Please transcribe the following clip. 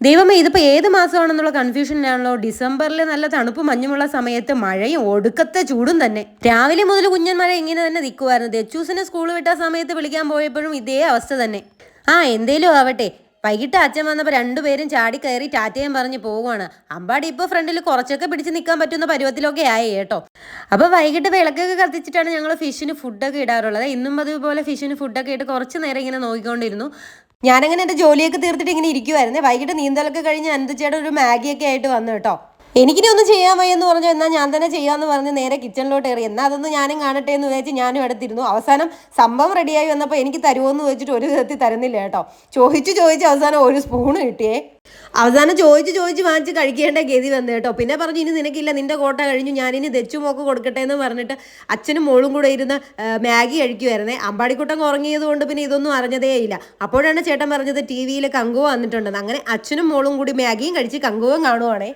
ദൈവമേ, ഇതിപ്പോൾ ഏത് മാസമാണെന്നുള്ള കൺഫ്യൂഷനിലാണല്ലോ. ഡിസംബറിൽ നല്ല തണുപ്പ് മഞ്ഞുമുള്ള സമയത്ത് മഴയും ഒടുക്കത്തെ ചൂടും തന്നെ. രാവിലെ മുതൽ കുഞ്ഞൻ മഴ ഇങ്ങനെ തന്നെ നിൽക്കുമായിരുന്നു. ദച്ചൂസിനെ സ്കൂൾ വിട്ട സമയത്ത് വിളിക്കാൻ പോയപ്പോഴും ഇതേ അവസ്ഥ തന്നെ. എന്തേലും ആവട്ടെ, വൈകിട്ട് അച്ഛൻ വന്നപ്പോൾ രണ്ടുപേരും ചാടി കയറി ടാറ്റയും പറഞ്ഞ് പോവുകയാണ്. അമ്പാടി ഇപ്പോൾ ഫ്രണ്ടിൽ കുറച്ചൊക്കെ പിടിച്ച് നിൽക്കാൻ പറ്റുന്ന പരുവത്തിലൊക്കെ ആയി കേട്ടോ. അപ്പോൾ വൈകിട്ട് വിളക്കൊക്കെ കത്തിച്ചിട്ടാണ് ഞങ്ങൾ ഫിഷിന് ഫുഡൊക്കെ ഇടാറുള്ളത്. ഇന്നും അതുപോലെ ഫിഷിന് ഫുഡൊക്കെ ഇട്ട് കുറച്ച് നേരം ഇങ്ങനെ നോക്കിക്കൊണ്ടിരുന്നു. ഞാനങ്ങനെ എൻ്റെ ജോലിയൊക്കെ തീർത്തിട്ട് ഇങ്ങനെ ഇരിക്കുമായിരുന്നേ. വൈകിട്ട് നീന്തലൊക്കെ കഴിഞ്ഞ് അനന്തച്ചേട്ടൻ ഒരു മാഗിയൊക്കെ ആയിട്ട് വന്നു കേട്ടോ. എനിക്കിനി ഒന്നും ചെയ്യാൻ വയ്യെന്ന് പറഞ്ഞു. എന്നാൽ ഞാൻ തന്നെ ചെയ്യാമെന്ന് പറഞ്ഞ് നേരെ കിച്ചണിലോട്ട് കയറി. എന്നാൽ അതൊന്ന് ഞാനും കാണട്ടെ എന്ന് വിചാരിച്ച് ഞാനും എടുത്തിരുന്നു. അവസാനം സംഭവം റെഡിയായി വന്നപ്പോൾ എനിക്ക് തരുമോ എന്ന് ചോദിച്ചിട്ട് ഒരു വിധത്തിൽ തരുന്നില്ല കേട്ടോ. ചോദിച്ച് അവസാനം ഒരു സ്പൂണ് കിട്ടിയേ. അവസാനം ചോദിച്ച് വാങ്ങിച്ച് കഴിക്കേണ്ട ഗതി വന്നു കേട്ടോ. പിന്നെ പറഞ്ഞു, ഇനി നിനക്കില്ല, നിന്റെ കോട്ട കഴിഞ്ഞു, ഞാനിനി ദച്ചുമോക്ക് കൊടുക്കട്ടെ എന്ന് പറഞ്ഞിട്ട് അച്ഛനും മോളും കൂടെ ഇരുന്ന് മാഗി കഴിക്കുമായിരുന്നേ. അമ്പാടിക്കുട്ടൻ ഉറങ്ങിയത് കൊണ്ട് പിന്നെ ഇതൊന്നും അറിഞ്ഞതേ ഇല്ല. അപ്പോഴാണ് ചേട്ടൻ പറഞ്ഞത് ടി വിയിൽ കങ്കുവ വന്നിട്ടുണ്ടെന്ന്. അങ്ങനെ അച്ഛനും മോളും കൂടി മാഗിയും കഴിച്ച് കങ്കുവം കാണുവാണേ.